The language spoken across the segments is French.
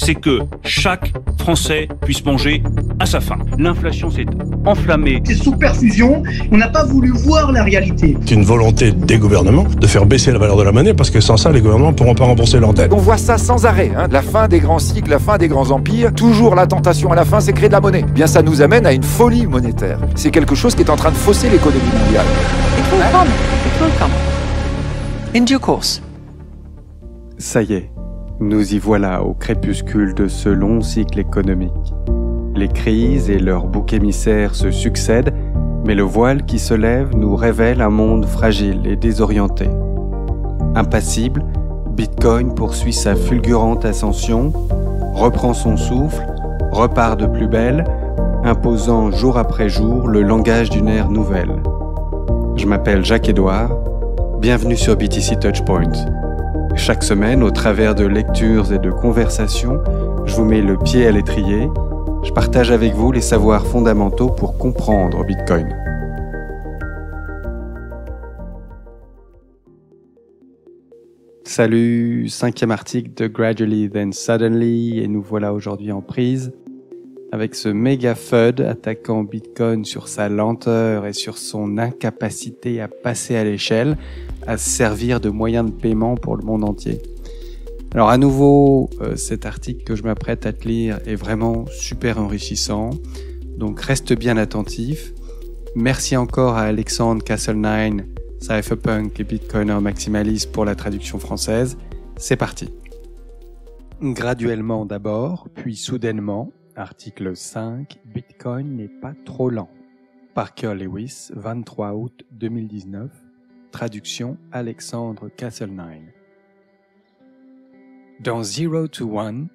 c'est que chaque Français puisse manger à sa faim. L'inflation s'est enflammée. C'est sous perfusion, on n'a pas voulu voir la réalité. C'est une volonté des gouvernements de faire baisser la valeur de la monnaie parce que sans ça, les gouvernements ne pourront pas rembourser leurs dettes. On voit ça sans arrêt, la fin des grands cycles, la fin des grands empires. Toujours la tentation à la fin, c'est créer de la monnaie. Bien, ça nous amène à une folie monétaire. C'est quelque chose qui est en train de fausser l'économie mondiale. It will come. In due course. Ça y est, nous y voilà au crépuscule de ce long cycle économique. Les crises et leurs boucs émissaires se succèdent, mais le voile qui se lève nous révèle un monde fragile et désorienté. Impassible, Bitcoin poursuit sa fulgurante ascension, reprend son souffle, repart de plus belle, imposant jour après jour le langage d'une ère nouvelle. Je m'appelle Jacques-Édouard, bienvenue sur BTC Touchpoint. Chaque semaine, au travers de lectures et de conversations, je vous mets le pied à l'étrier. Je partage avec vous les savoirs fondamentaux pour comprendre Bitcoin. Salut, 5e article de Gradually Then Suddenly, et nous voilà aujourd'hui en prise avec ce méga FUD attaquant Bitcoin sur sa lenteur et sur son incapacité à passer à l'échelle, à se servir de moyen de paiement pour le monde entier. Alors à nouveau, cet article que je m'apprête à te lire est vraiment super enrichissant, donc reste bien attentif. Merci encore à Alexandre Castle9, Cypherpunk et Bitcoiner Maximalist pour la traduction française. C'est parti. Graduellement d'abord, puis soudainement, article 5, Bitcoin n'est pas trop lent. Parker Lewis, 23 août 2019, traduction Alexandre Castle9. Dans Zero to One,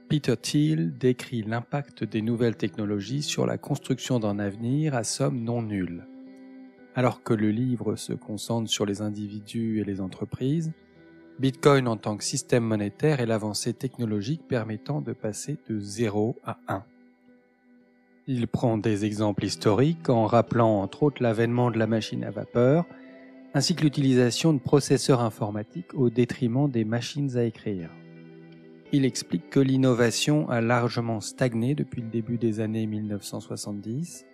Peter Thiel décrit l'impact des nouvelles technologies sur la construction d'un avenir à somme non nulle. Alors que le livre se concentre sur les individus et les entreprises, Bitcoin en tant que système monétaire est l'avancée technologique permettant de passer de 0 à 1. Il prend des exemples historiques en rappelant entre autres l'avènement de la machine à vapeur, ainsi que l'utilisation de processeurs informatiques au détriment des machines à écrire. Il explique que l'innovation a largement stagné depuis le début des années 1970,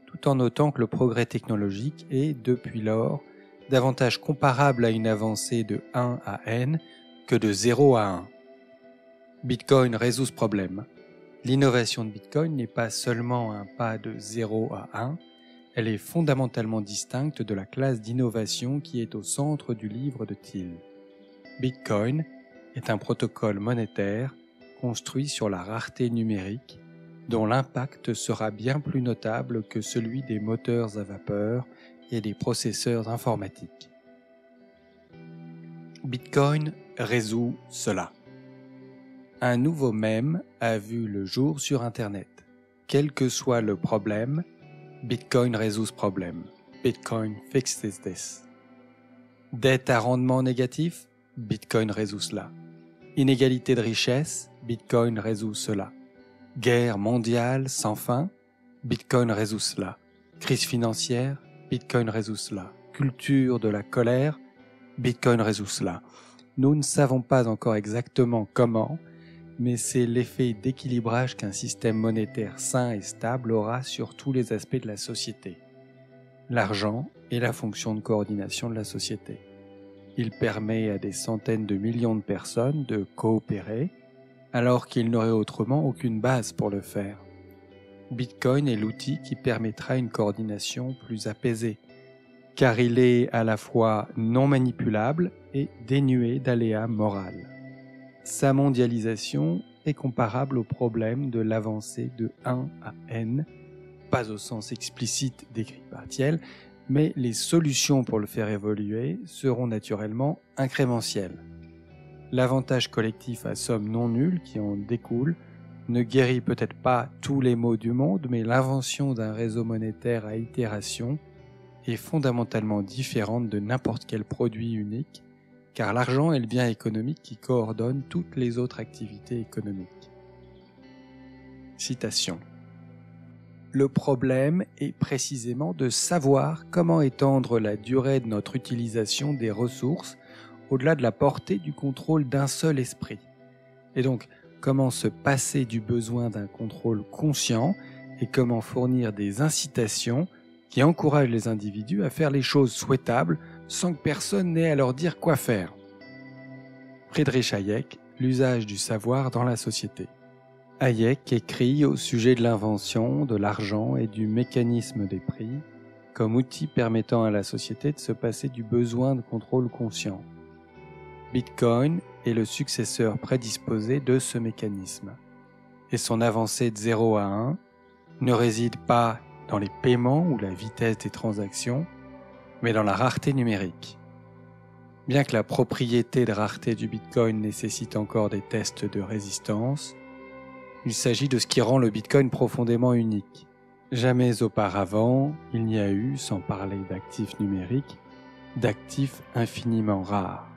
tout en notant que le progrès technologique est, depuis lors, davantage comparable à une avancée de 1 à n que de 0 à 1. Bitcoin résout ce problème. L'innovation de Bitcoin n'est pas seulement un pas de 0 à 1, elle est fondamentalement distincte de la classe d'innovation qui est au centre du livre de Thiel. Bitcoin est un protocole monétaire construit sur la rareté numérique, dont l'impact sera bien plus notable que celui des moteurs à vapeur et des processeurs informatiques. Bitcoin résout cela. Un nouveau mème a vu le jour sur Internet. Quel que soit le problème, Bitcoin résout ce problème. Bitcoin fixes this. Dette à rendement négatif, Bitcoin résout cela. Inégalité de richesse, Bitcoin résout cela. Guerre mondiale sans fin, Bitcoin résout cela. Crise financière, Bitcoin résout cela. Culture de la colère, Bitcoin résout cela. Nous ne savons pas encore exactement comment, mais c'est l'effet d'équilibrage qu'un système monétaire sain et stable aura sur tous les aspects de la société. L'argent est la fonction de coordination de la société. Il permet à des centaines de millions de personnes de coopérer, alors qu'ils n'auraient autrement aucune base pour le faire. Bitcoin est l'outil qui permettra une coordination plus apaisée, car il est à la fois non manipulable et dénué d'aléas moraux. Sa mondialisation est comparable au problème de l'avancée de 1 à n, pas au sens explicite décrit par Thiel, mais les solutions pour le faire évoluer seront naturellement incrémentielles. L'avantage collectif à somme non nulle qui en découle ne guérit peut-être pas tous les maux du monde, mais l'invention d'un réseau monétaire à itération est fondamentalement différente de n'importe quel produit unique, car l'argent est le bien économique qui coordonne toutes les autres activités économiques. Citation. Le problème est précisément de savoir comment étendre la durée de notre utilisation des ressources au-delà de la portée du contrôle d'un seul esprit. Et donc, comment se passer du besoin d'un contrôle conscient et comment fournir des incitations qui encouragent les individus à faire les choses souhaitables sans que personne n'ait à leur dire quoi faire. Friedrich Hayek, l'usage du savoir dans la société. Hayek écrit au sujet de l'invention, de l'argent et du mécanisme des prix comme outil permettant à la société de se passer du besoin de contrôle conscient. Bitcoin est le successeur prédisposé de ce mécanisme. Et son avancée de 0 à 1 ne réside pas dans les paiements ou la vitesse des transactions, mais dans la rareté numérique. Bien que la propriété de rareté du Bitcoin nécessite encore des tests de résistance, il s'agit de ce qui rend le Bitcoin profondément unique. Jamais auparavant, il n'y a eu, sans parler d'actifs numériques, d'actifs infiniment rares.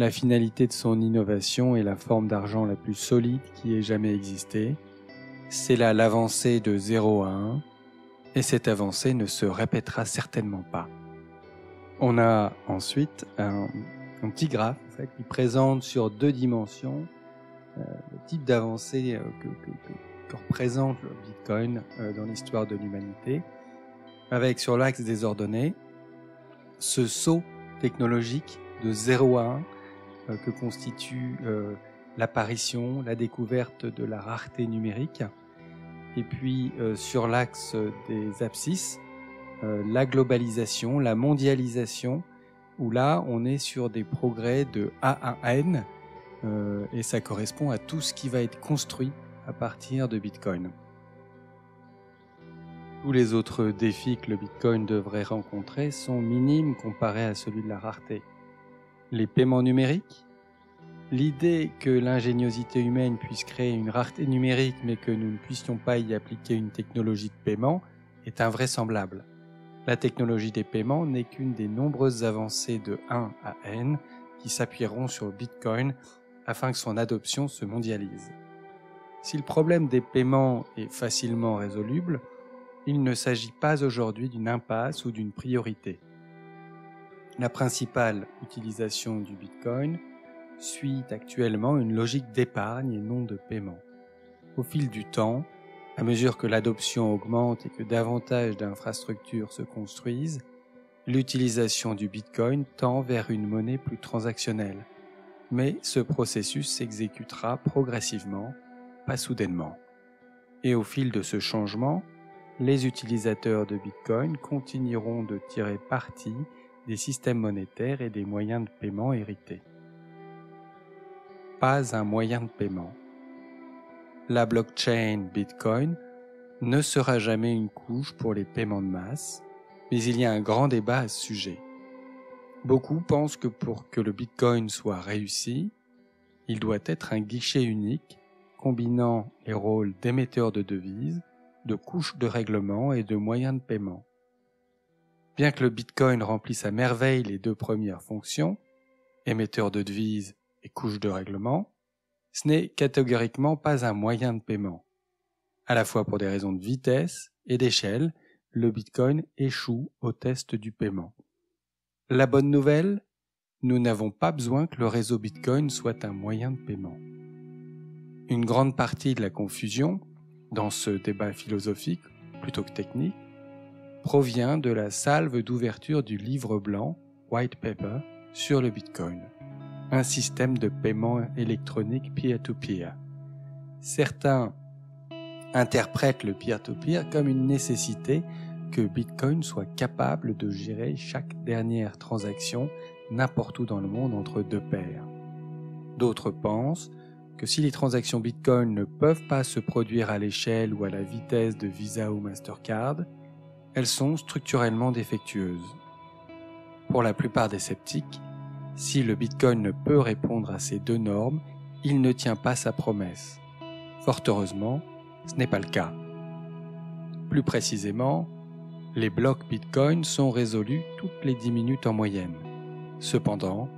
La finalité de son innovation est la forme d'argent la plus solide qui ait jamais existé. C'est là l'avancée de 0 à 1, et cette avancée ne se répétera certainement pas. On a ensuite un petit graphe en fait, qui présente sur 2 dimensions le type d'avancée que représente le Bitcoin dans l'histoire de l'humanité, avec sur l'axe des ordonnées ce saut technologique de 0 à 1 que constitue l'apparition, la découverte de la rareté numérique, et puis sur l'axe des abscisses, la globalisation, la mondialisation, où là on est sur des progrès de A à N, et ça correspond à tout ce qui va être construit à partir de Bitcoin. Tous les autres défis que le Bitcoin devrait rencontrer sont minimes comparés à celui de la rareté. Les paiements numériques, l'idée que l'ingéniosité humaine puisse créer une rareté numérique mais que nous ne puissions pas y appliquer une technologie de paiement est invraisemblable. La technologie des paiements n'est qu'une des nombreuses avancées de 1 à N qui s'appuieront sur le Bitcoin afin que son adoption se mondialise. Si le problème des paiements est facilement résoluble, il ne s'agit pas aujourd'hui d'une impasse ou d'une priorité. La principale utilisation du Bitcoin suit actuellement une logique d'épargne et non de paiement. Au fil du temps, à mesure que l'adoption augmente et que davantage d'infrastructures se construisent, l'utilisation du Bitcoin tend vers une monnaie plus transactionnelle. Mais ce processus s'exécutera progressivement, pas soudainement. Et au fil de ce changement, les utilisateurs de Bitcoin continueront de tirer parti des systèmes monétaires et des moyens de paiement hérités. Pas un moyen de paiement. La blockchain Bitcoin ne sera jamais une couche pour les paiements de masse, mais il y a un grand débat à ce sujet. Beaucoup pensent que pour que le Bitcoin soit réussi, il doit être un guichet unique combinant les rôles d'émetteur de devises, de couches de règlement et de moyens de paiement. Bien que le Bitcoin remplisse à merveille les 2 premières fonctions, émetteur de devises et couche de règlement, ce n'est catégoriquement pas un moyen de paiement. À la fois pour des raisons de vitesse et d'échelle, le Bitcoin échoue au test du paiement. La bonne nouvelle, nous n'avons pas besoin que le réseau Bitcoin soit un moyen de paiement. Une grande partie de la confusion, dans ce débat philosophique plutôt que technique, provient de la salve d'ouverture du livre blanc, White Paper, sur le Bitcoin, un système de paiement électronique peer-to-peer. Certains interprètent le peer-to-peer comme une nécessité que Bitcoin soit capable de gérer chaque dernière transaction n'importe où dans le monde entre 2 pairs. D'autres pensent que si les transactions Bitcoin ne peuvent pas se produire à l'échelle ou à la vitesse de Visa ou Mastercard, elles sont structurellement défectueuses. Pour la plupart des sceptiques, si le Bitcoin ne peut répondre à ces 2 normes, il ne tient pas sa promesse. Fort heureusement, ce n'est pas le cas. Plus précisément, les blocs Bitcoin sont résolus toutes les 10 minutes en moyenne. Cependant,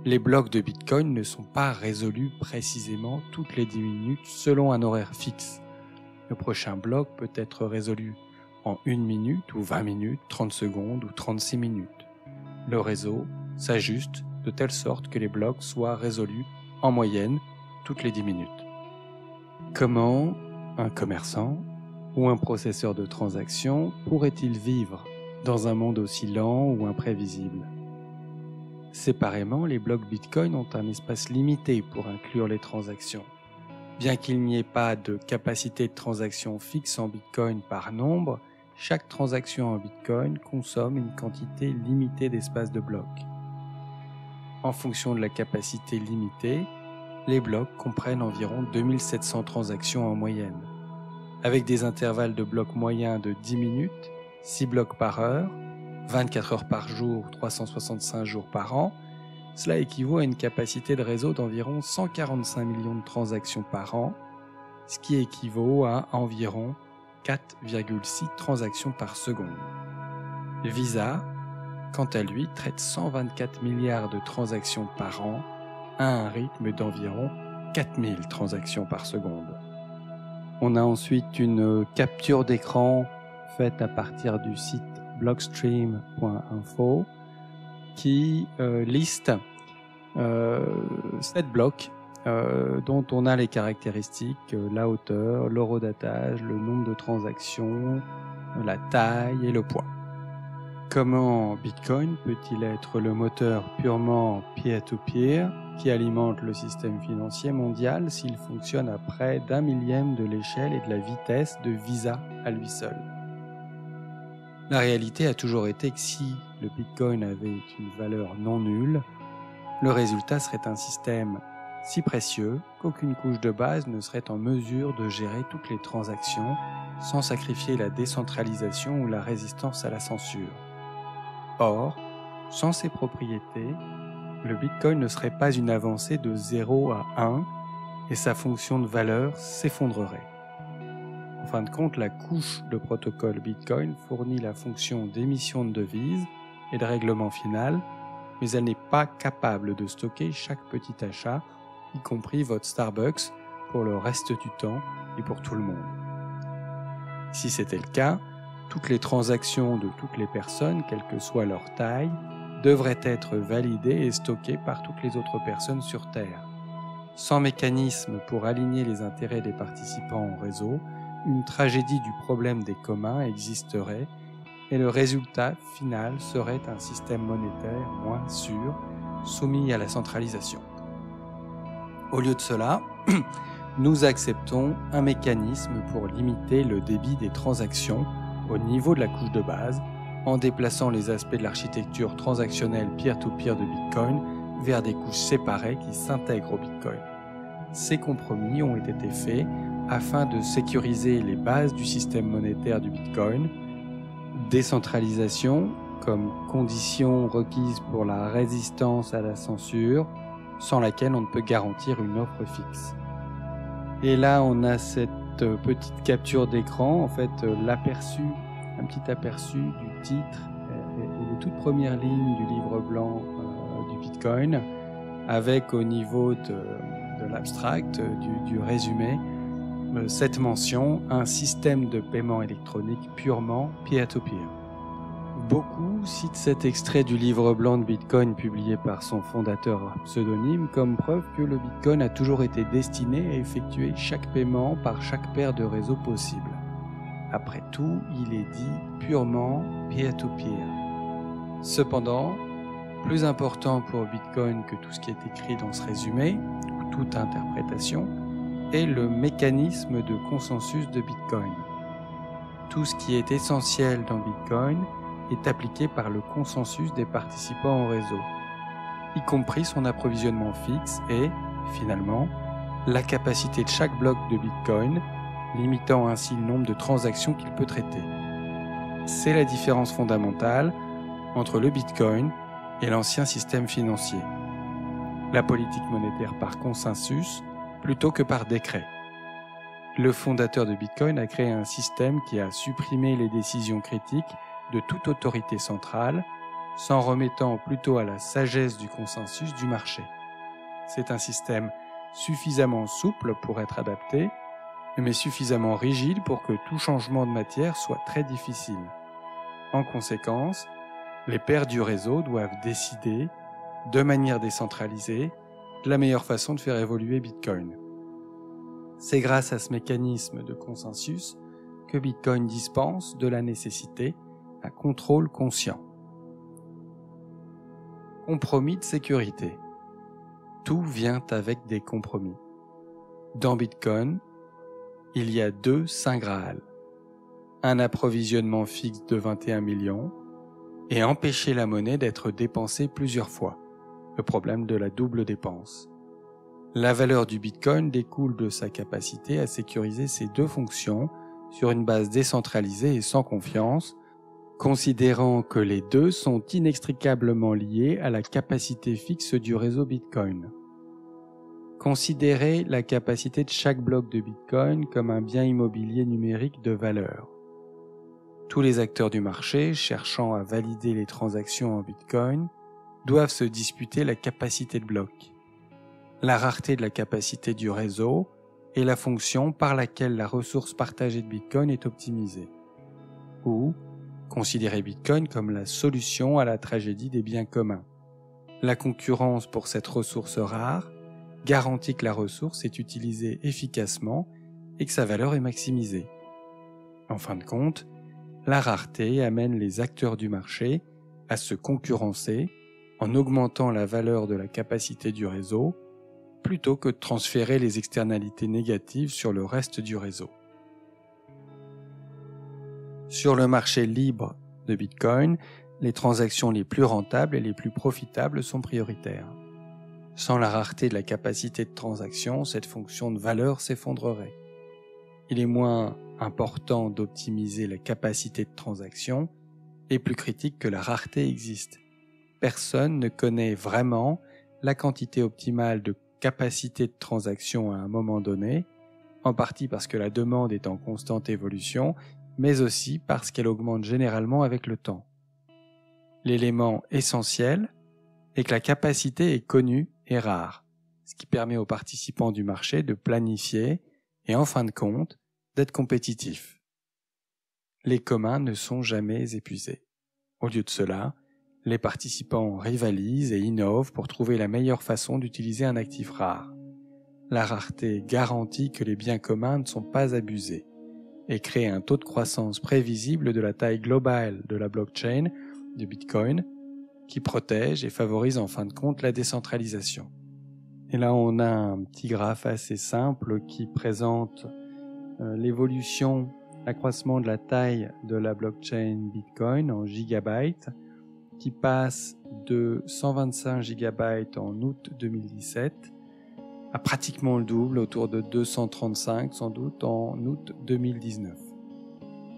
les blocs de Bitcoin ne sont pas résolus précisément toutes les 10 minutes selon un horaire fixe. Le prochain bloc peut être résolu en 1 minute ou 20 minutes, 30 secondes ou 36 minutes. Le réseau s'ajuste de telle sorte que les blocs soient résolus en moyenne toutes les 10 minutes. Comment un commerçant ou un processeur de transactions pourrait-il vivre dans un monde aussi lent ou imprévisible? Séparément, les blocs Bitcoin ont un espace limité pour inclure les transactions. Bien qu'il n'y ait pas de capacité de transaction fixe en Bitcoin par nombre, chaque transaction en Bitcoin consomme une quantité limitée d'espace de blocs. En fonction de la capacité limitée, les blocs comprennent environ 2700 transactions en moyenne. Avec des intervalles de blocs moyens de 10 minutes, 6 blocs par heure, 24 heures par jour, 365 jours par an, cela équivaut à une capacité de réseau d'environ 145 millions de transactions par an, ce qui équivaut à environ 4,6 transactions par seconde. Visa, quant à lui, traite 124 milliards de transactions par an à un rythme d'environ 4000 transactions par seconde. On a ensuite une capture d'écran faite à partir du site blockstream.info qui liste 7 blocs dont on a les caractéristiques, la hauteur, l'horodatage, le nombre de transactions, la taille et le poids. Comment Bitcoin peut-il être le moteur purement peer-to-peer qui alimente le système financier mondial s'il fonctionne à près d'1 millième de l'échelle et de la vitesse de Visa à lui seul? La réalité a toujours été que si le Bitcoin avait une valeur non nulle, le résultat serait un système si précieux qu'aucune couche de base ne serait en mesure de gérer toutes les transactions sans sacrifier la décentralisation ou la résistance à la censure. Or, sans ces propriétés, le Bitcoin ne serait pas une avancée de 0 à 1 et sa fonction de valeur s'effondrerait. En fin de compte, la couche de protocole Bitcoin fournit la fonction d'émission de devises et de règlement final, mais elle n'est pas capable de stocker chaque petit achat, y compris votre Starbucks, pour le reste du temps et pour tout le monde. Si c'était le cas, toutes les transactions de toutes les personnes, quelle que soit leur taille, devraient être validées et stockées par toutes les autres personnes sur Terre. Sans mécanisme pour aligner les intérêts des participants au réseau, une tragédie du problème des communs existerait et le résultat final serait un système monétaire moins sûr, soumis à la centralisation. Au lieu de cela, nous acceptons un mécanisme pour limiter le débit des transactions au niveau de la couche de base, en déplaçant les aspects de l'architecture transactionnelle peer-to-peer de Bitcoin vers des couches séparées qui s'intègrent au Bitcoin. Ces compromis ont été faits afin de sécuriser les bases du système monétaire du Bitcoin, décentralisation comme condition requise pour la résistance à la censure, sans laquelle on ne peut garantir une offre fixe. Et là, on a cette petite capture d'écran, en fait, un petit aperçu du titre et des toutes premières lignes du livre blanc du Bitcoin, avec au niveau de l'abstract, du résumé, cette mention, un système de paiement électronique purement peer-to-peer. Beaucoup citent cet extrait du livre blanc de Bitcoin publié par son fondateur pseudonyme comme preuve que le Bitcoin a toujours été destiné à effectuer chaque paiement par chaque paire de réseaux possible. Après tout, il est dit purement peer-to-peer. Cependant, plus important pour Bitcoin que tout ce qui est écrit dans ce résumé, ou toute interprétation, est le mécanisme de consensus de Bitcoin. Tout ce qui est essentiel dans Bitcoin est appliqué par le consensus des participants au réseau, y compris son approvisionnement fixe et, finalement, la capacité de chaque bloc de Bitcoin, limitant ainsi le nombre de transactions qu'il peut traiter. C'est la différence fondamentale entre le Bitcoin et l'ancien système financier. La politique monétaire par consensus plutôt que par décret. Le fondateur de Bitcoin a créé un système qui a supprimé les décisions critiques de toute autorité centrale, s'en remettant plutôt à la sagesse du consensus du marché. C'est un système suffisamment souple pour être adapté, mais suffisamment rigide pour que tout changement de matière soit très difficile. En conséquence, les pairs du réseau doivent décider, de manière décentralisée, de la meilleure façon de faire évoluer Bitcoin. C'est grâce à ce mécanisme de consensus que Bitcoin dispense de la nécessité un contrôle conscient. Compromis de sécurité. Tout vient avec des compromis. Dans Bitcoin, il y a 2 Saint Graal. Un approvisionnement fixe de 21 millions et empêcher la monnaie d'être dépensée plusieurs fois. Le problème de la double dépense. La valeur du Bitcoin découle de sa capacité à sécuriser ces 2 fonctions sur une base décentralisée et sans confiance, considérant que les 2 sont inextricablement liés à la capacité fixe du réseau Bitcoin. Considérez la capacité de chaque bloc de Bitcoin comme un bien immobilier numérique de valeur. Tous les acteurs du marché, cherchant à valider les transactions en Bitcoin, doivent se disputer la capacité de bloc. La rareté de la capacité du réseau est la fonction par laquelle la ressource partagée de Bitcoin est optimisée. Ou, considérez Bitcoin comme la solution à la tragédie des biens communs. La concurrence pour cette ressource rare garantit que la ressource est utilisée efficacement et que sa valeur est maximisée. En fin de compte, la rareté amène les acteurs du marché à se concurrencer en augmentant la valeur de la capacité du réseau plutôt que de transférer les externalités négatives sur le reste du réseau. Sur le marché libre de Bitcoin, les transactions les plus rentables et les plus profitables sont prioritaires. Sans la rareté de la capacité de transaction, cette fonction de valeur s'effondrerait. Il est moins important d'optimiser la capacité de transaction et plus critique que la rareté existe. Personne ne connaît vraiment la quantité optimale de capacité de transaction à un moment donné, en partie parce que la demande est en constante évolution, mais aussi parce qu'elle augmente généralement avec le temps. L'élément essentiel est que la capacité est connue et rare, ce qui permet aux participants du marché de planifier et en fin de compte, d'être compétitifs. Les communs ne sont jamais épuisés. Au lieu de cela, les participants rivalisent et innovent pour trouver la meilleure façon d'utiliser un actif rare. La rareté garantit que les biens communs ne sont pas abusés et crée un taux de croissance prévisible de la taille globale de la blockchain de Bitcoin qui protège et favorise en fin de compte la décentralisation. Et là, on a un petit graphe assez simple qui présente l'évolution, l'accroissement de la taille de la blockchain Bitcoin en gigabytes qui passe de 125 gigabytes en août 2017 à pratiquement le double, autour de 235 sans doute en août 2019.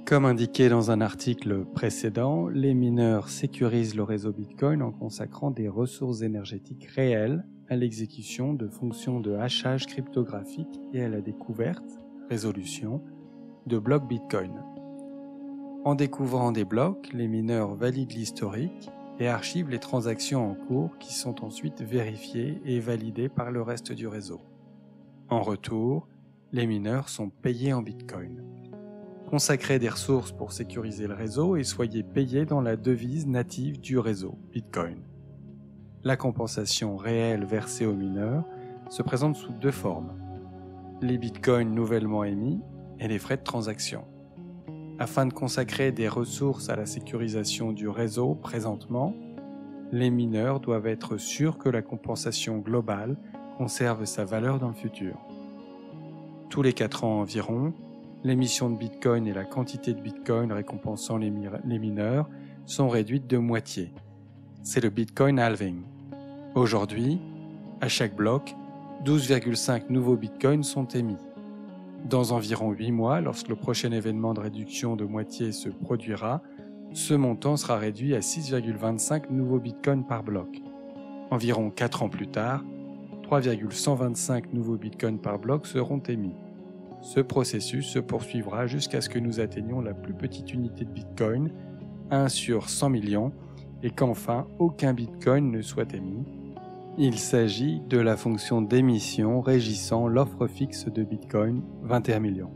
Comme indiqué dans un article précédent, les mineurs sécurisent le réseau Bitcoin en consacrant des ressources énergétiques réelles à l'exécution de fonctions de hachage cryptographique et à la découverte, résolution, de blocs Bitcoin. En découvrant des blocs, les mineurs valident l'historique et archivent les transactions en cours qui sont ensuite vérifiées et validées par le reste du réseau. En retour, les mineurs sont payés en Bitcoin. Consacrez des ressources pour sécuriser le réseau et soyez payés dans la devise native du réseau, Bitcoin. La compensation réelle versée aux mineurs se présente sous 2 formes. Les Bitcoins nouvellement émis et les frais de transaction. Afin de consacrer des ressources à la sécurisation du réseau présentement, les mineurs doivent être sûrs que la compensation globale conserve sa valeur dans le futur. Tous les 4 ans environ, l'émission de Bitcoin et la quantité de Bitcoin récompensant les mineurs sont réduites de moitié. C'est le Bitcoin halving. Aujourd'hui, à chaque bloc, 12,5 nouveaux Bitcoins sont émis. Dans environ 8 mois, lorsque le prochain événement de réduction de moitié se produira, ce montant sera réduit à 6,25 nouveaux bitcoins par bloc. Environ 4 ans plus tard, 3,125 nouveaux bitcoins par bloc seront émis. Ce processus se poursuivra jusqu'à ce que nous atteignions la plus petite unité de bitcoin, 1 sur 100 millions, et qu'enfin aucun bitcoin ne soit émis. Il s'agit de la fonction d'émission régissant l'offre fixe de Bitcoin, 21 millions.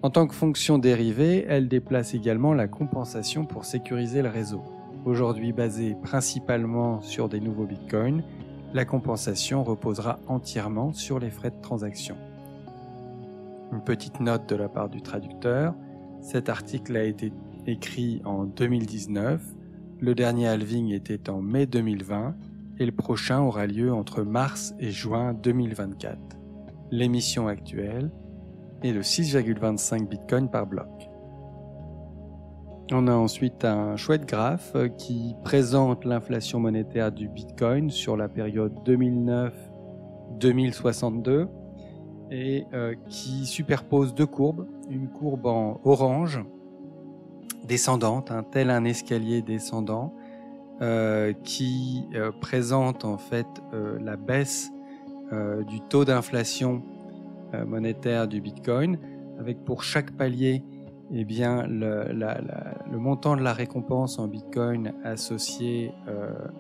En tant que fonction dérivée, elle déplace également la compensation pour sécuriser le réseau. Aujourd'hui basée principalement sur des nouveaux Bitcoins, la compensation reposera entièrement sur les frais de transaction. Une petite note de la part du traducteur. Cet article a été écrit en 2019. Le dernier halving était en mai 2020 et le prochain aura lieu entre mars et juin 2024. L'émission actuelle est de 6,25 bitcoins par bloc. On a ensuite un chouette graphe qui présente l'inflation monétaire du bitcoin sur la période 2009-2062 et qui superpose deux courbes, une courbe en orange descendante, tel un escalier descendant qui présente en fait la baisse du taux d'inflation monétaire du bitcoin avec pour chaque palier eh bien, le montant de la récompense en bitcoin associé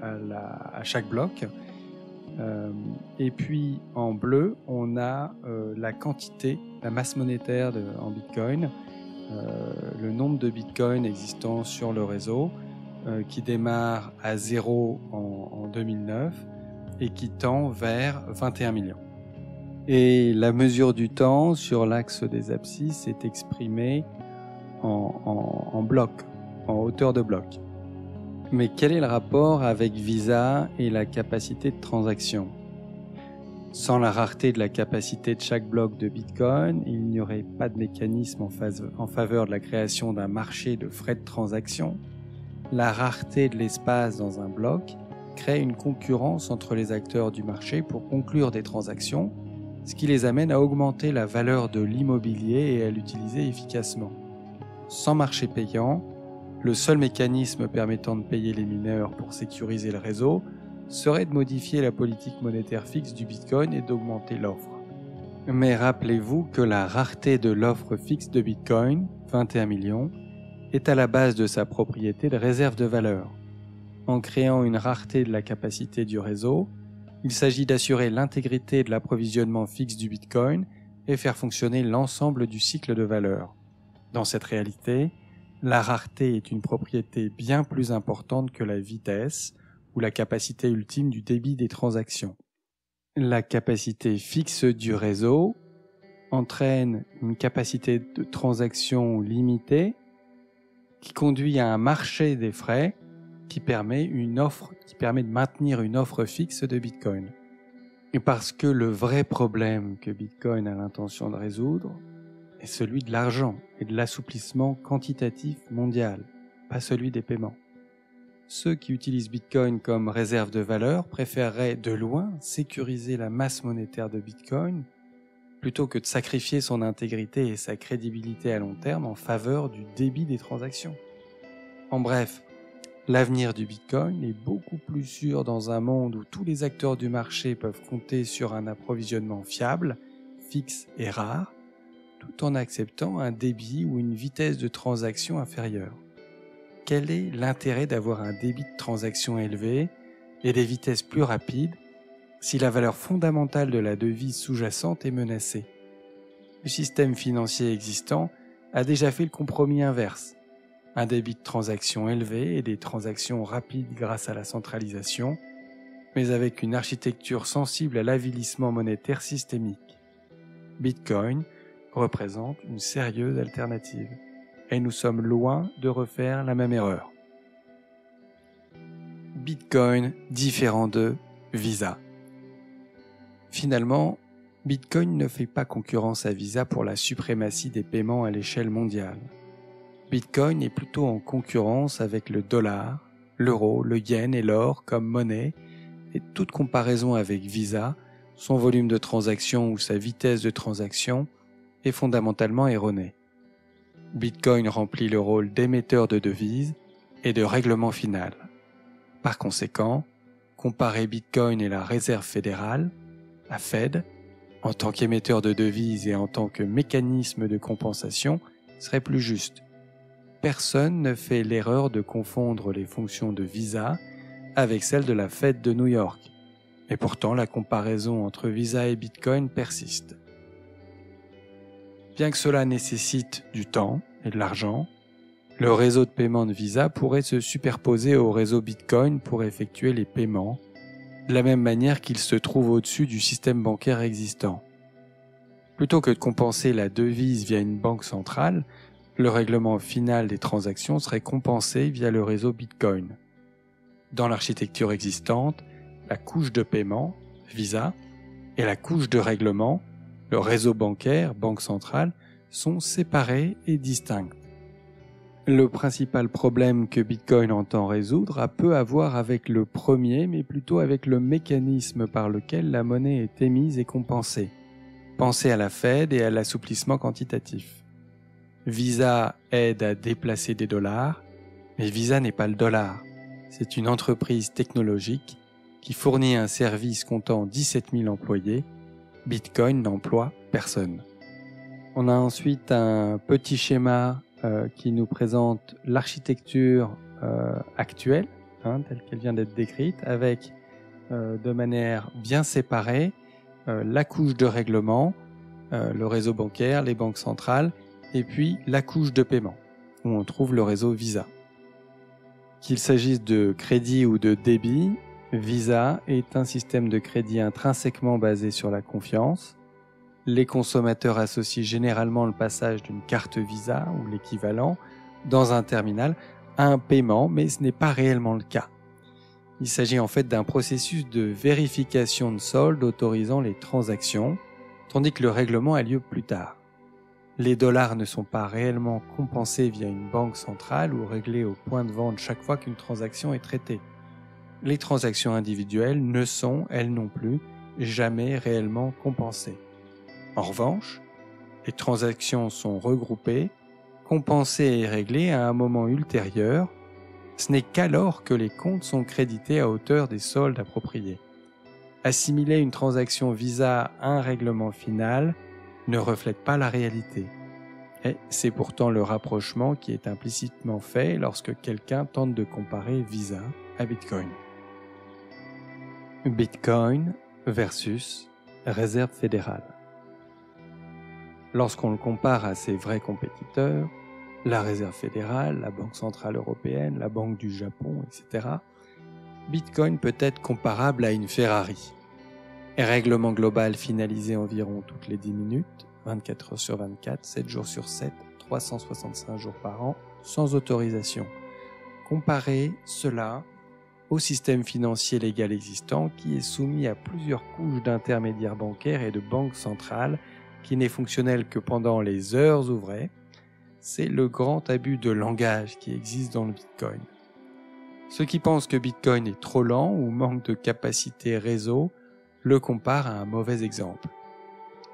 à chaque bloc. Et puis en bleu, on a la quantité, la masse monétaire en bitcoin, le nombre de bitcoins existants sur le réseau, qui démarre à 0 en 2009 et qui tend vers 21 millions. Et la mesure du temps sur l'axe des abscisses est exprimée en blocs, en hauteur de bloc. Mais quel est le rapport avec Visa et la capacité de transaction? Sans la rareté de la capacité de chaque bloc de Bitcoin, il n'y aurait pas de mécanisme en faveur de la création d'un marché de frais de transaction. La rareté de l'espace dans un bloc crée une concurrence entre les acteurs du marché pour conclure des transactions, ce qui les amène à augmenter la valeur de l'immobilier et à l'utiliser efficacement. Sans marché payant, le seul mécanisme permettant de payer les mineurs pour sécuriser le réseau serait de modifier la politique monétaire fixe du Bitcoin et d'augmenter l'offre. Mais rappelez-vous que la rareté de l'offre fixe de Bitcoin, 21 millions, est à la base de sa propriété de réserve de valeur. En créant une rareté de la capacité du réseau, il s'agit d'assurer l'intégrité de l'approvisionnement fixe du Bitcoin et faire fonctionner l'ensemble du cycle de valeur. Dans cette réalité, la rareté est une propriété bien plus importante que la vitesse ou la capacité ultime du débit des transactions. La capacité fixe du réseau entraîne une capacité de transaction limitée qui conduit à un marché des frais qui permet de maintenir une offre fixe de Bitcoin. Et parce que le vrai problème que Bitcoin a l'intention de résoudre est celui de l'argent et de l'assouplissement quantitatif mondial, pas celui des paiements. Ceux qui utilisent Bitcoin comme réserve de valeur préféreraient de loin sécuriser la masse monétaire de Bitcoin plutôt que de sacrifier son intégrité et sa crédibilité à long terme en faveur du débit des transactions. En bref, l'avenir du Bitcoin est beaucoup plus sûr dans un monde où tous les acteurs du marché peuvent compter sur un approvisionnement fiable, fixe et rare, tout en acceptant un débit ou une vitesse de transaction inférieure. Quel est l'intérêt d'avoir un débit de transaction élevé et des vitesses plus rapides si la valeur fondamentale de la devise sous-jacente est menacée? Le système financier existant a déjà fait le compromis inverse. Un débit de transaction élevé et des transactions rapides grâce à la centralisation, mais avec une architecture sensible à l'avilissement monétaire systémique. Bitcoin représente une sérieuse alternative, et nous sommes loin de refaire la même erreur. Bitcoin différent de Visa. Finalement, Bitcoin ne fait pas concurrence à Visa pour la suprématie des paiements à l'échelle mondiale. Bitcoin est plutôt en concurrence avec le dollar, l'euro, le yen et l'or comme monnaie, et toute comparaison avec Visa, son volume de transaction ou sa vitesse de transaction est fondamentalement erronée. Bitcoin remplit le rôle d'émetteur de devises et de règlement final. Par conséquent, comparer Bitcoin et la Réserve fédérale, la Fed, en tant qu'émetteur de devises et en tant que mécanisme de compensation serait plus juste. Personne ne fait l'erreur de confondre les fonctions de Visa avec celles de la Fed de New York. Et pourtant, la comparaison entre Visa et Bitcoin persiste. Bien que cela nécessite du temps et de l'argent, le réseau de paiement de Visa pourrait se superposer au réseau Bitcoin pour effectuer les paiements, de la même manière qu'il se trouve au-dessus du système bancaire existant. Plutôt que de compenser la devise via une banque centrale, le règlement final des transactions serait compensé via le réseau Bitcoin. Dans l'architecture existante, la couche de paiement, Visa, et la couche de règlement, le réseau bancaire, banque centrale, sont séparées et distinctes. Le principal problème que Bitcoin entend résoudre a peu à voir avec le premier, mais plutôt avec le mécanisme par lequel la monnaie est émise et compensée. Pensez à la Fed et à l'assouplissement quantitatif. Visa aide à déplacer des dollars, mais Visa n'est pas le dollar. C'est une entreprise technologique qui fournit un service comptant 17 000 employés. Bitcoin n'emploie personne. On a ensuite un petit schéma qui nous présente l'architecture actuelle, telle qu'elle vient d'être décrite, avec de manière bien séparée la couche de règlement, le réseau bancaire, les banques centrales, et puis la couche de paiement, où on trouve le réseau Visa. Qu'il s'agisse de crédit ou de débit, Visa est un système de crédit intrinsèquement basé sur la confiance. Les consommateurs associent généralement le passage d'une carte Visa ou l'équivalent dans un terminal à un paiement, mais ce n'est pas réellement le cas. Il s'agit en fait d'un processus de vérification de solde autorisant les transactions, tandis que le règlement a lieu plus tard. Les dollars ne sont pas réellement compensés via une banque centrale ou réglés au point de vente chaque fois qu'une transaction est traitée. Les transactions individuelles ne sont, elles non plus, jamais réellement compensées. En revanche, les transactions sont regroupées, compensées et réglées à un moment ultérieur. Ce n'est qu'alors que les comptes sont crédités à hauteur des soldes appropriés. Assimiler une transaction Visa à un règlement final ne reflète pas la réalité. Et c'est pourtant le rapprochement qui est implicitement fait lorsque quelqu'un tente de comparer Visa à Bitcoin. Bitcoin versus Réserve fédérale. Lorsqu'on le compare à ses vrais compétiteurs, la Réserve fédérale, la Banque centrale européenne, la Banque du Japon, etc., Bitcoin peut être comparable à une Ferrari. Règlement global finalisé environ toutes les 10 minutes, 24 heures sur 24, 7 jours sur 7, 365 jours par an, sans autorisation. Comparez cela au système financier légal existant qui est soumis à plusieurs couches d'intermédiaires bancaires et de banques centrales qui n'est fonctionnel que pendant les heures ouvrées. C'est le grand abus de langage qui existe dans le Bitcoin. Ceux qui pensent que Bitcoin est trop lent ou manque de capacité réseau le comparent à un mauvais exemple.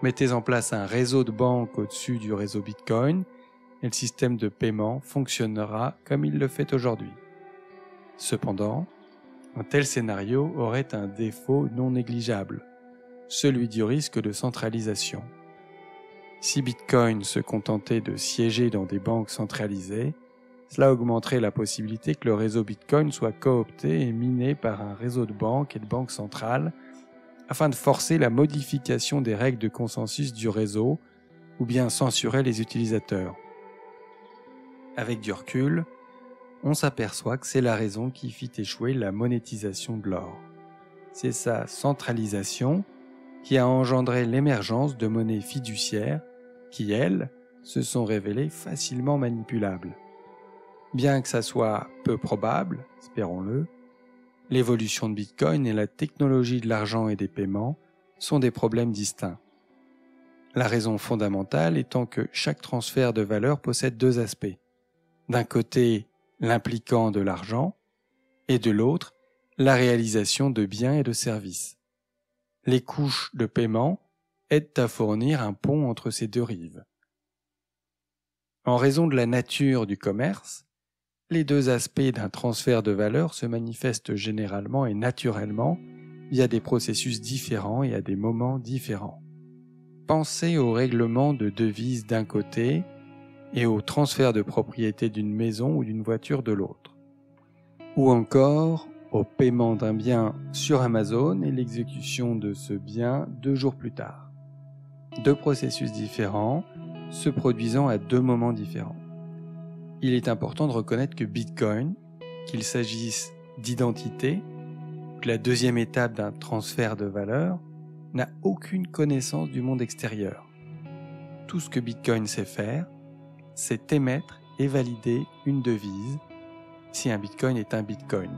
Mettez en place un réseau de banques au-dessus du réseau Bitcoin et le système de paiement fonctionnera comme il le fait aujourd'hui. Cependant, un tel scénario aurait un défaut non négligeable, celui du risque de centralisation. Si Bitcoin se contentait de siéger dans des banques centralisées, cela augmenterait la possibilité que le réseau Bitcoin soit coopté et miné par un réseau de banques et de banques centrales afin de forcer la modification des règles de consensus du réseau ou bien censurer les utilisateurs. Avec du recul, on s'aperçoit que c'est la raison qui fit échouer la monétisation de l'or. C'est sa centralisation qui a engendré l'émergence de monnaies fiduciaires qui, elles, se sont révélées facilement manipulables. Bien que ça soit peu probable, espérons-le, l'évolution de Bitcoin et la technologie de l'argent et des paiements sont des problèmes distincts. La raison fondamentale étant que chaque transfert de valeur possède deux aspects. D'un côté, l'impliquant de l'argent, et de l'autre, la réalisation de biens et de services. Les couches de paiement aident à fournir un pont entre ces deux rives. En raison de la nature du commerce, les deux aspects d'un transfert de valeur se manifestent généralement et naturellement via des processus différents et à des moments différents. Pensez au règlement de devises d'un côté et au transfert de propriété d'une maison ou d'une voiture de l'autre. Ou encore au paiement d'un bien sur Amazon et l'exécution de ce bien 2 jours plus tard. Deux processus différents se produisant à deux moments différents. Il est important de reconnaître que Bitcoin, qu'il s'agisse d'identité, que la deuxième étape d'un transfert de valeur, n'a aucune connaissance du monde extérieur. tout ce que Bitcoin sait faire, c'est émettre et valider une devise si un Bitcoin est un Bitcoin.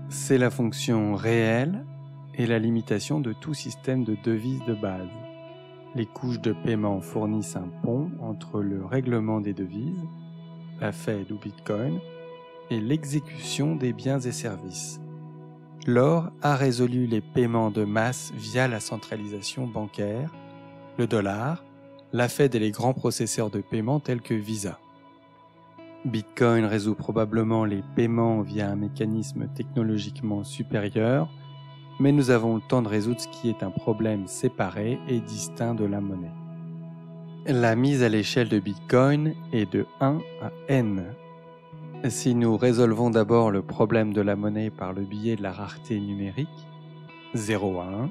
C'est la fonction réelle et la limitation de tout système de devises de base. Les couches de paiement fournissent un pont entre le règlement des devises, la Fed ou Bitcoin, et l'exécution des biens et services. L'or a résolu les paiements de masse via la centralisation bancaire, le dollar, la Fed et les grands processeurs de paiement tels que Visa. Bitcoin résout probablement les paiements via un mécanisme technologiquement supérieur, mais nous avons le temps de résoudre ce qui est un problème séparé et distinct de la monnaie. La mise à l'échelle de Bitcoin est de 1 à n. Si nous résolvons d'abord le problème de la monnaie par le biais de la rareté numérique, 0 à 1,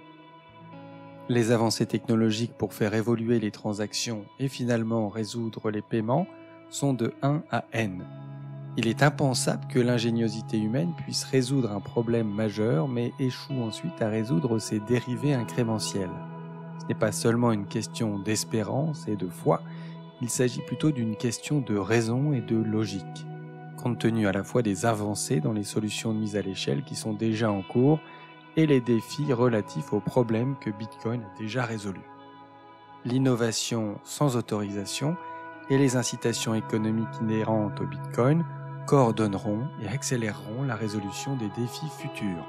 les avancées technologiques pour faire évoluer les transactions et finalement résoudre les paiements sont de 1 à n. Il est impensable que l'ingéniosité humaine puisse résoudre un problème majeur mais échoue ensuite à résoudre ses dérivés incrémentiels. Ce n'est pas seulement une question d'espérance et de foi, il s'agit plutôt d'une question de raison et de logique, compte tenu à la fois des avancées dans les solutions de mise à l'échelle qui sont déjà en cours et les défis relatifs aux problèmes que Bitcoin a déjà résolus. L'innovation sans autorisation et les incitations économiques inhérentes au Bitcoin coordonneront et accéléreront la résolution des défis futurs.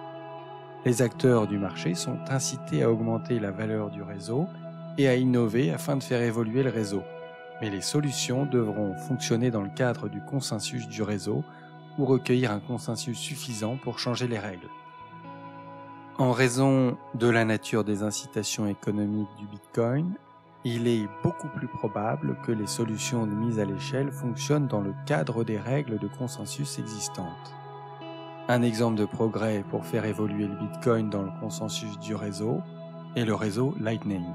Les acteurs du marché sont incités à augmenter la valeur du réseau et à innover afin de faire évoluer le réseau. Mais les solutions devront fonctionner dans le cadre du consensus du réseau ou recueillir un consensus suffisant pour changer les règles. En raison de la nature des incitations économiques du Bitcoin, il est beaucoup plus probable que les solutions de mise à l'échelle fonctionnent dans le cadre des règles de consensus existantes. Un exemple de progrès pour faire évoluer le Bitcoin dans le consensus du réseau est le réseau Lightning.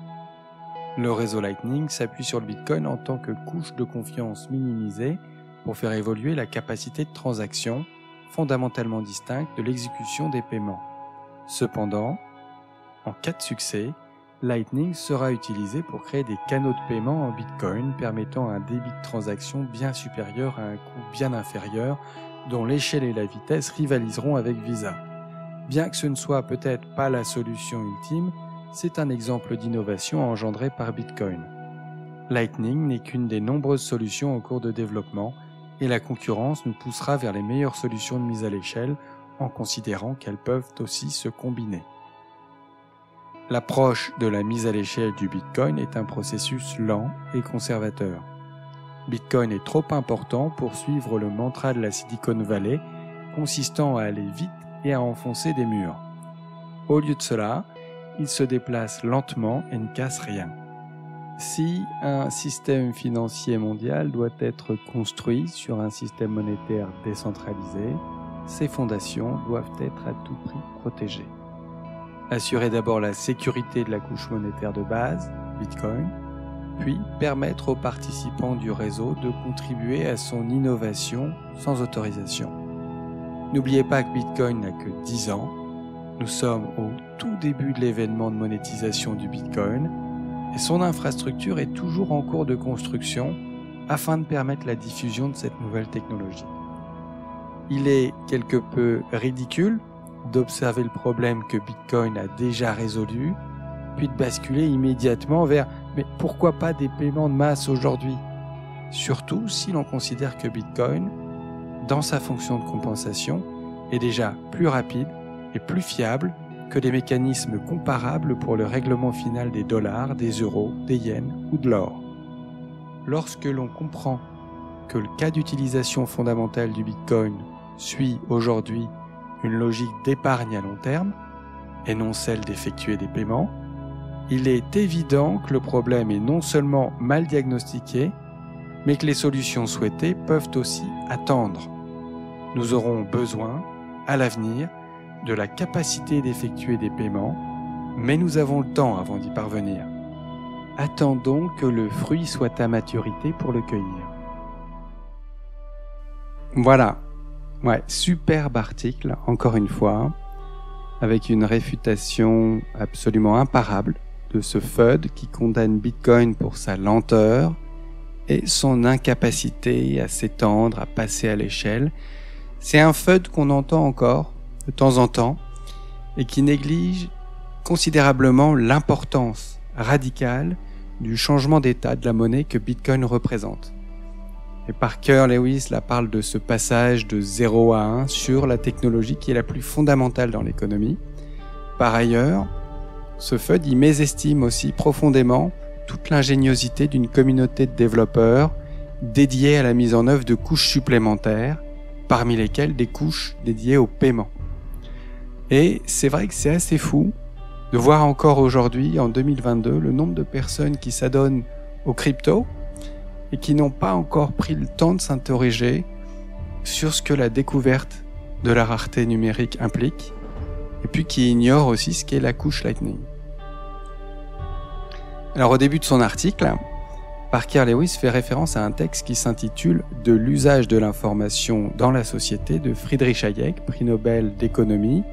Le réseau Lightning s'appuie sur le Bitcoin en tant que couche de confiance minimisée pour faire évoluer la capacité de transaction, fondamentalement distincte de l'exécution des paiements. Cependant, en cas de succès, Lightning sera utilisé pour créer des canaux de paiement en Bitcoin permettant un débit de transaction bien supérieur à un coût bien inférieur dont l'échelle et la vitesse rivaliseront avec Visa. Bien que ce ne soit peut-être pas la solution ultime, c'est un exemple d'innovation engendrée par Bitcoin. Lightning n'est qu'une des nombreuses solutions en cours de développement et la concurrence nous poussera vers les meilleures solutions de mise à l'échelle en considérant qu'elles peuvent aussi se combiner. L'approche de la mise à l'échelle du Bitcoin est un processus lent et conservateur. Bitcoin est trop important pour suivre le mantra de la Silicon Valley, consistant à aller vite et à enfoncer des murs. Au lieu de cela, il se déplace lentement et ne casse rien. Si un système financier mondial doit être construit sur un système monétaire décentralisé, ses fondations doivent être à tout prix protégées. Assurer d'abord la sécurité de la couche monétaire de base, Bitcoin, puis permettre aux participants du réseau de contribuer à son innovation sans autorisation. N'oubliez pas que Bitcoin n'a que 10 ans. Nous sommes au tout début de l'événement de monétisation du Bitcoin et son infrastructure est toujours en cours de construction afin de permettre la diffusion de cette nouvelle technologie. Il est quelque peu ridicule d'observer le problème que Bitcoin a déjà résolu, puis de basculer immédiatement vers « mais pourquoi pas des paiements de masse aujourd'hui ?» Surtout si l'on considère que Bitcoin, dans sa fonction de compensation, est déjà plus rapide et plus fiable que des mécanismes comparables pour le règlement final des dollars, des euros, des yens ou de l'or. Lorsque l'on comprend que le cas d'utilisation fondamentale du Bitcoin suit aujourd'hui une logique d'épargne à long terme, et non celle d'effectuer des paiements, il est évident que le problème est non seulement mal diagnostiqué, mais que les solutions souhaitées peuvent aussi attendre. Nous aurons besoin, à l'avenir, de la capacité d'effectuer des paiements, mais nous avons le temps avant d'y parvenir. Attendons que le fruit soit à maturité pour le cueillir. Voilà. Ouais, superbe article, encore une fois, avec une réfutation absolument imparable de ce FUD qui condamne Bitcoin pour sa lenteur et son incapacité à s'étendre, à passer à l'échelle. C'est un FUD qu'on entend encore de temps en temps et qui néglige considérablement l'importance radicale du changement d'état de la monnaie que Bitcoin représente. Et Parker Lewis là parle de ce passage de 0 à 1 sur la technologie qui est la plus fondamentale dans l'économie. Par ailleurs, ce FUD y mésestime aussi profondément toute l'ingéniosité d'une communauté de développeurs dédiée à la mise en œuvre de couches supplémentaires, parmi lesquelles des couches dédiées au paiement. Et c'est vrai que c'est assez fou de voir encore aujourd'hui, en 2022, le nombre de personnes qui s'adonnent aux cryptos et qui n'ont pas encore pris le temps de s'interroger sur ce que la découverte de la rareté numérique implique, et puis qui ignorent aussi ce qu'est la couche Lightning. Alors au début de son article, Parker Lewis fait référence à un texte qui s'intitule « De l'usage de l'information dans la société » de Friedrich Hayek, prix Nobel d'économie.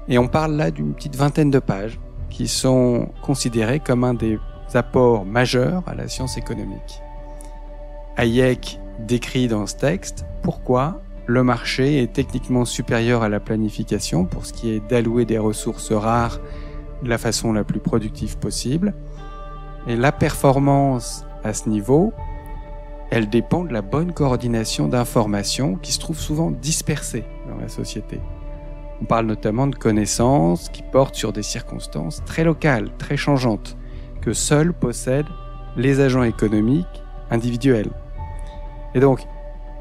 Et on parle là d'une petite vingtaine de pages qui sont considérées comme un des apports majeurs à la science économique. Hayek décrit dans ce texte pourquoi le marché est techniquement supérieur à la planification pour ce qui est d'allouer des ressources rares de la façon la plus productive possible. Et la performance à ce niveau, elle dépend de la bonne coordination d'informations qui se trouvent souvent dispersées dans la société. On parle notamment de connaissances qui portent sur des circonstances très locales, très changeantes, que seuls possèdent les agents économiques individuels. Et donc,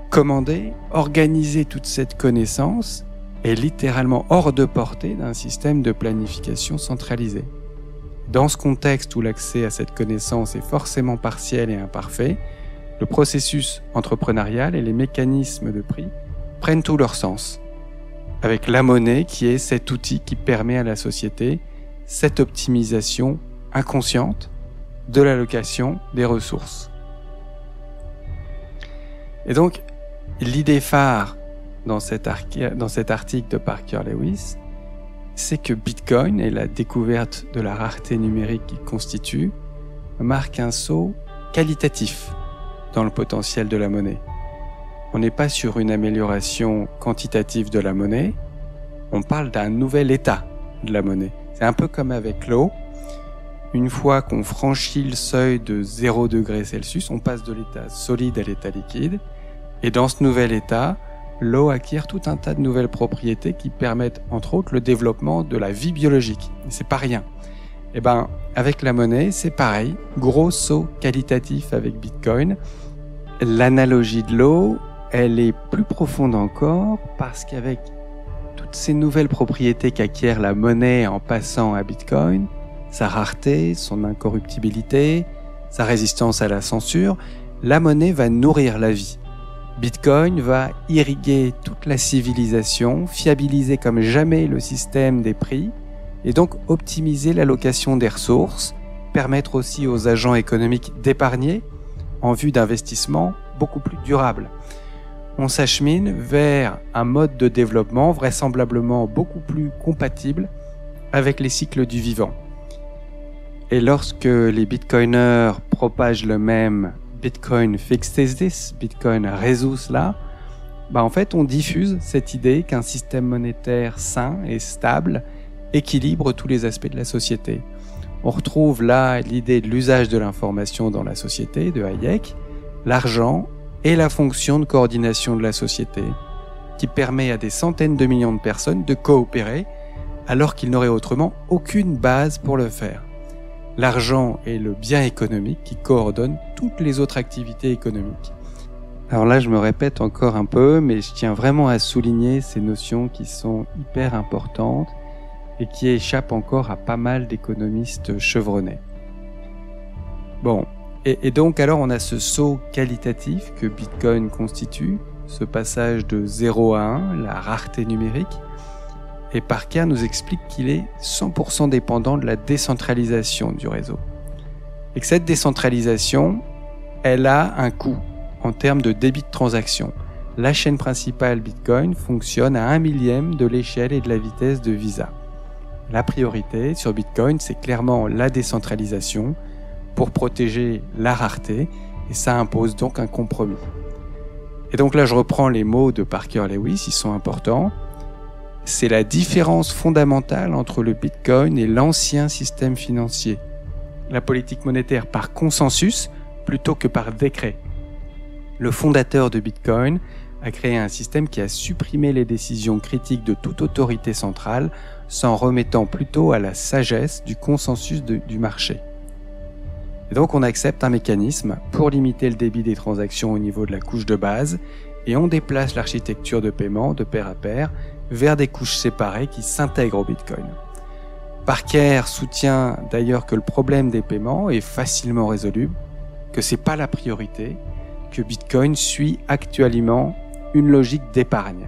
commander, organiser toute cette connaissance est littéralement hors de portée d'un système de planification centralisé. Dans ce contexte où l'accès à cette connaissance est forcément partiel et imparfait, le processus entrepreneurial et les mécanismes de prix prennent tout leur sens, avec la monnaie qui est cet outil qui permet à la société cette optimisation inconsciente de l'allocation des ressources. Et donc, l'idée phare dans cet article de Parker Lewis, c'est que Bitcoin et la découverte de la rareté numérique qu'il constitue marquent un saut qualitatif dans le potentiel de la monnaie. On n'est pas sur une amélioration quantitative de la monnaie, on parle d'un nouvel état de la monnaie. C'est un peu comme avec l'eau. Une fois qu'on franchit le seuil de 0 degré Celsius, on passe de l'état solide à l'état liquide. Et dans ce nouvel état, l'eau acquiert tout un tas de nouvelles propriétés qui permettent, entre autres, le développement de la vie biologique. Et c'est pas rien. Et ben, avec la monnaie, c'est pareil. Gros saut qualitatif avec Bitcoin. L'analogie de l'eau, elle est plus profonde encore parce qu'avec toutes ces nouvelles propriétés qu'acquiert la monnaie en passant à Bitcoin, sa rareté, son incorruptibilité, sa résistance à la censure, la monnaie va nourrir la vie. Bitcoin va irriguer toute la civilisation, fiabiliser comme jamais le système des prix et donc optimiser l'allocation des ressources, permettre aussi aux agents économiques d'épargner en vue d'investissements beaucoup plus durables. On s'achemine vers un mode de développement vraisemblablement beaucoup plus compatible avec les cycles du vivant. Et lorsque les bitcoiners propagent le même Bitcoin fixes this, Bitcoin résout cela, en fait on diffuse cette idée qu'un système monétaire sain et stable équilibre tous les aspects de la société. On retrouve là l'idée de l'usage de l'information dans la société de Hayek, l'argent et la fonction de coordination de la société qui permet à des centaines de millions de personnes de coopérer alors qu'ils n'auraient autrement aucune base pour le faire. L'argent est le bien économique qui coordonne toutes les autres activités économiques. Alors là, je me répète encore un peu, mais je tiens vraiment à souligner ces notions qui sont hyper importantes et qui échappent encore à pas mal d'économistes chevronnés. Bon, et donc alors on a ce saut qualitatif que Bitcoin constitue, ce passage de 0 à 1, la rareté numérique. Et Parker nous explique qu'il est 100% dépendant de la décentralisation du réseau. Et que cette décentralisation, elle a un coût en termes de débit de transaction. La chaîne principale Bitcoin fonctionne à 1/1000 de l'échelle et de la vitesse de Visa. La priorité sur Bitcoin, c'est clairement la décentralisation pour protéger la rareté, et ça impose donc un compromis. Et donc là, je reprends les mots de Parker Lewis, ils sont importants. C'est la différence fondamentale entre le Bitcoin et l'ancien système financier. La politique monétaire par consensus plutôt que par décret. Le fondateur de Bitcoin a créé un système qui a supprimé les décisions critiques de toute autorité centrale, s'en remettant plutôt à la sagesse du consensus du marché. Et donc on accepte un mécanisme pour limiter le débit des transactions au niveau de la couche de base, et on déplace l'architecture de paiement de pair à pair vers des couches séparées qui s'intègrent au Bitcoin. Parker soutient d'ailleurs que le problème des paiements est facilement résolu, que c'est pas la priorité, que Bitcoin suit actuellement une logique d'épargne.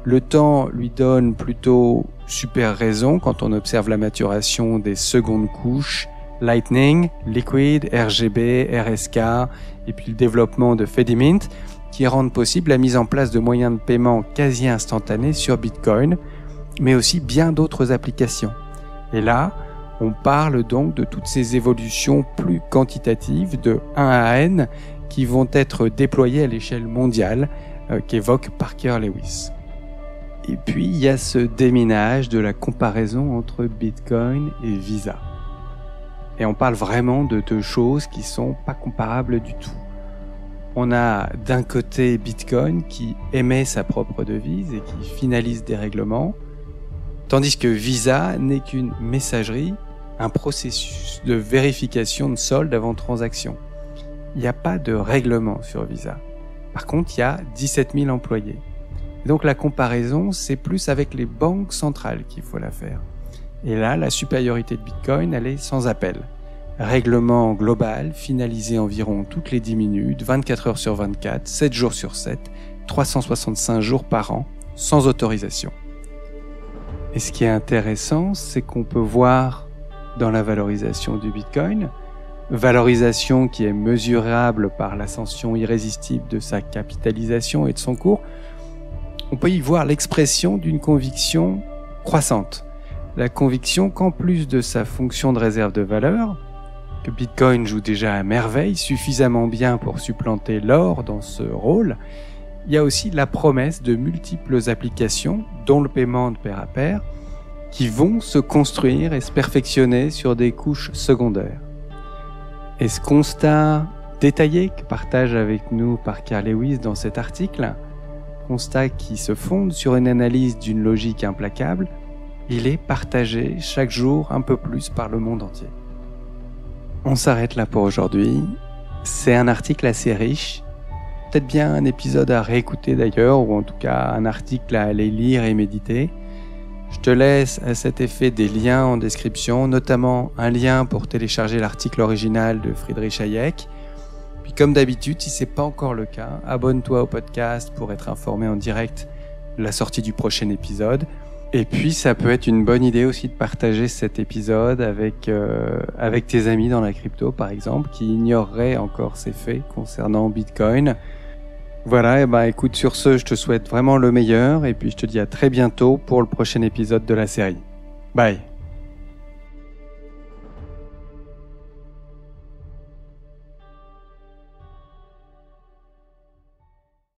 Le temps lui donne plutôt super raison quand on observe la maturation des secondes couches Lightning, Liquid, RGB, RSK et puis le développement de Fedimint qui rendent possible la mise en place de moyens de paiement quasi instantanés sur Bitcoin, mais aussi bien d'autres applications. Et là, on parle donc de toutes ces évolutions plus quantitatives de 1 à n qui vont être déployées à l'échelle mondiale qu'évoque Parker Lewis. Et puis, il y a ce déminage de la comparaison entre Bitcoin et Visa. Et on parle vraiment de deux choses qui sont pas comparables du tout. On a d'un côté Bitcoin qui émet sa propre devise et qui finalise des règlements, tandis que Visa n'est qu'une messagerie, un processus de vérification de solde avant transaction. Il n'y a pas de règlement sur Visa. Par contre, il y a 17 000 employés. Et donc la comparaison, c'est plus avec les banques centrales qu'il faut la faire. Et là, la supériorité de Bitcoin, elle est sans appel. Règlement global, finalisé environ toutes les 10 minutes, 24 heures sur 24, 7 jours sur 7, 365 jours par an, sans autorisation. Et ce qui est intéressant, c'est qu'on peut voir dans la valorisation du Bitcoin, valorisation qui est mesurable par l'ascension irrésistible de sa capitalisation et de son cours, on peut y voir l'expression d'une conviction croissante. La conviction qu'en plus de sa fonction de réserve de valeur, que Bitcoin joue déjà à merveille, suffisamment bien pour supplanter l'or dans ce rôle, il y a aussi la promesse de multiples applications, dont le paiement de pair à pair, qui vont se construire et se perfectionner sur des couches secondaires. Et ce constat détaillé que partage avec nous Parker Lewis dans cet article, constat qui se fonde sur une analyse d'une logique implacable, il est partagé chaque jour un peu plus par le monde entier. On s'arrête là pour aujourd'hui. C'est un article assez riche, peut-être bien un épisode à réécouter d'ailleurs, ou en tout cas un article à aller lire et méditer. Je te laisse à cet effet des liens en description, notamment un lien pour télécharger l'article original de Friedrich Hayek. Puis comme d'habitude, si ce n'est pas encore le cas, abonne-toi au podcast pour être informé en direct de la sortie du prochain épisode. Et puis ça peut être une bonne idée aussi de partager cet épisode avec tes amis dans la crypto par exemple, qui ignoreraient encore ces faits concernant Bitcoin. Voilà, et écoute, sur ce, je te souhaite vraiment le meilleur et puis je te dis à très bientôt pour le prochain épisode de la série. Bye.